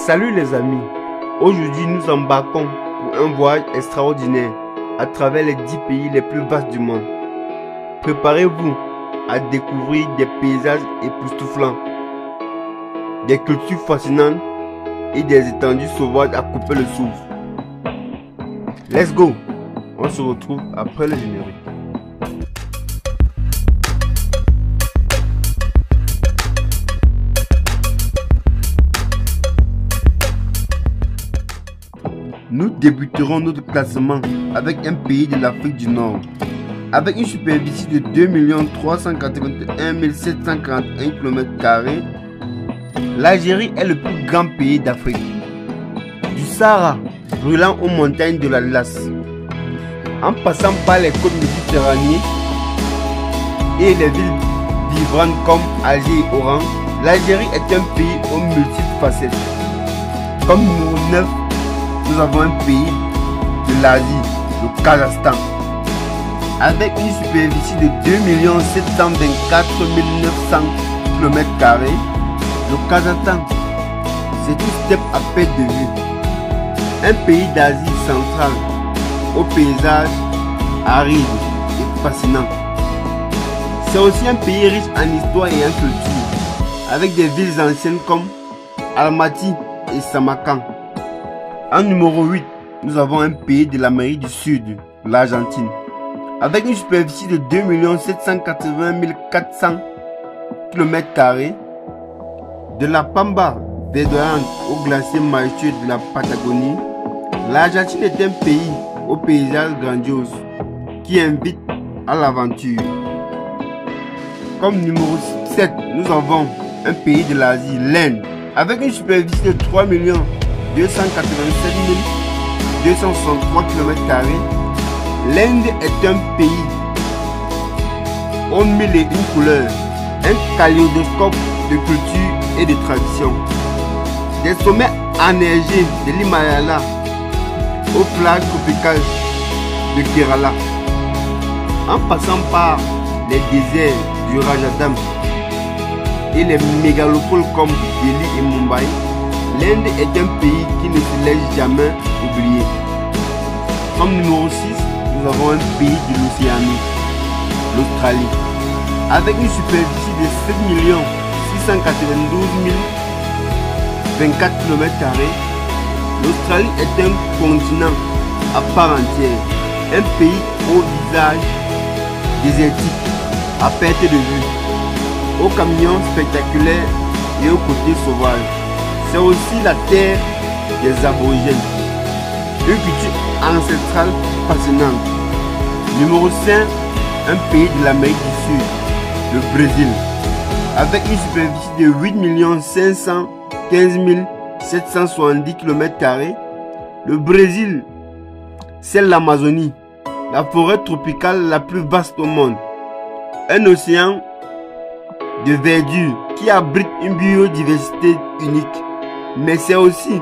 Salut les amis, aujourd'hui nous embarquons pour un voyage extraordinaire à travers les 10 pays les plus vastes du monde. Préparez-vous à découvrir des paysages époustouflants, des cultures fascinantes et des étendues sauvages à couper le souffle. Let's go, on se retrouve après le générique. Nous débuterons notre classement avec un pays de l'Afrique du Nord. Avec une superficie de 2 381 741 km², l'Algérie est le plus grand pays d'Afrique. Du Sahara brûlant aux montagnes de l'Atlas, en passant par les côtes méditerranéennes et les villes vibrantes comme Alger et Oran, l'Algérie est un pays aux multiples facettes. Comme numéro 9, nous avons un pays de l'Asie, le Kazakhstan. Avec une superficie de 2 724 900 km², le Kazakhstan, c'est une steppe à perte de vue. Un pays d'Asie centrale, au paysage aride et fascinant. C'est aussi un pays riche en histoire et en culture, avec des villes anciennes comme Almaty et Samarkand. En numéro 8, nous avons un pays de l'Amérique du Sud, l'Argentine. Avec une superficie de 2 780 400 km², de la Pampa verdoyante au glacier majestueux de la Patagonie, l'Argentine est un pays au paysage grandiose qui invite à l'aventure. Comme numéro 7, nous avons un pays de l'Asie, l'Inde, avec une superficie de 3 287 263 km². L'Inde est un pays aux mille et une couleurs, un kaléidoscope de culture et de tradition. Des sommets enneigés de l'Himalaya aux plages tropicales de Kerala, en passant par les déserts du Rajasthan et les mégalopoles comme Delhi et Mumbai, l'Inde est un pays qui ne se laisse jamais oublier. Comme numéro 6, nous avons un pays de l'Océanie, l'Australie. Avec une superficie de 7 692 024 km², l'Australie est un continent à part entière, un pays au visage désertique, à perte de vue, aux camions spectaculaires et aux côtés sauvages. C'est aussi la terre des aborigènes, une culture ancestrale fascinante. Numéro 5, un pays de l'Amérique du Sud, le Brésil. Avec une superficie de 8 515 770 km², le Brésil, c'est l'Amazonie, la forêt tropicale la plus vaste au monde. Un océan de verdure qui abrite une biodiversité unique. Mais c'est aussi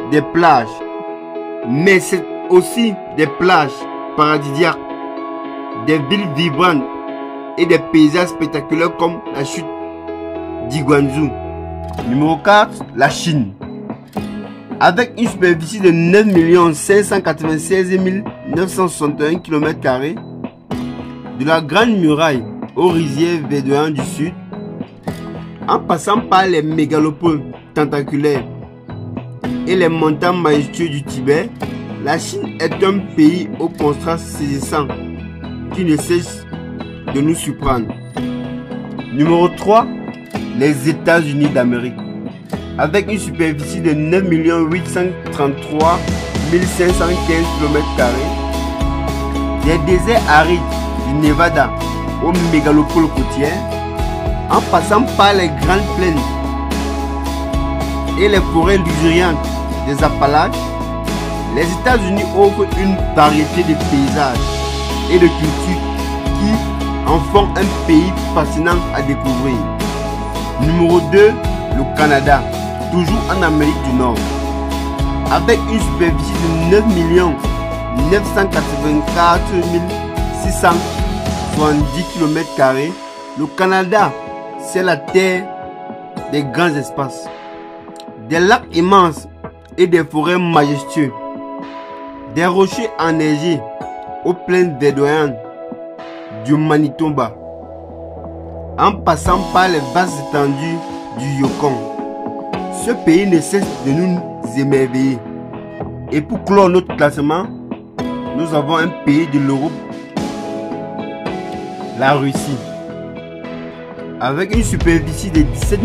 des plages. Paradisiaques, des villes vibrantes et des paysages spectaculaires comme la chute d'Iguazu. Numéro 4, la Chine. Avec une superficie de 9 596 961 km², de la Grande Muraille aux rizières verdoyantes du sud, en passant par les mégalopoles tentaculaires et les montagnes majestueuses du Tibet, la Chine est un pays au contraste saisissant qui ne cesse de nous surprendre. Numéro 3, les États-Unis d'Amérique. Avec une superficie de 9 833 515 km², des déserts arides du Nevada aux mégalopoles côtières, en passant par les grandes plaines et les forêts luxuriantes des Appalaches, les États-Unis offrent une variété de paysages et de cultures qui en font un pays fascinant à découvrir. Numéro 2, le Canada, toujours en Amérique du Nord. Avec une superficie de 9 984 670 km², le Canada, c'est la terre des grands espaces, Des lacs immenses et des forêts majestueuses. Des rochers enneigés aux plaines verdoyantes du Manitoba, en passant par les vastes étendues du Yukon. Ce pays ne cesse de nous émerveiller. Et pour clore notre classement, nous avons un pays de l'Europe, la Russie, avec une superficie de 17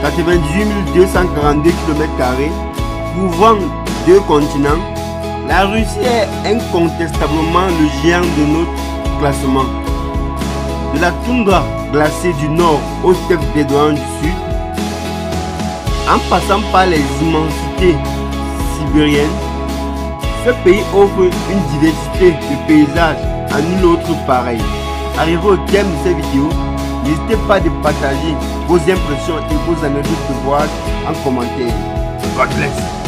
98 242 km², couvrant 2 continents. La Russie est incontestablement le géant de notre classement. De la toundra glacée du nord aux steppes verdoyantes du sud, en passant par les immensités sibériennes, ce pays offre une diversité de paysages à nul autre pareil. Arrivé au terme de cette vidéo, n'hésitez pas à partager vos impressions et vos anecdotes de voyage en commentaire. God bless.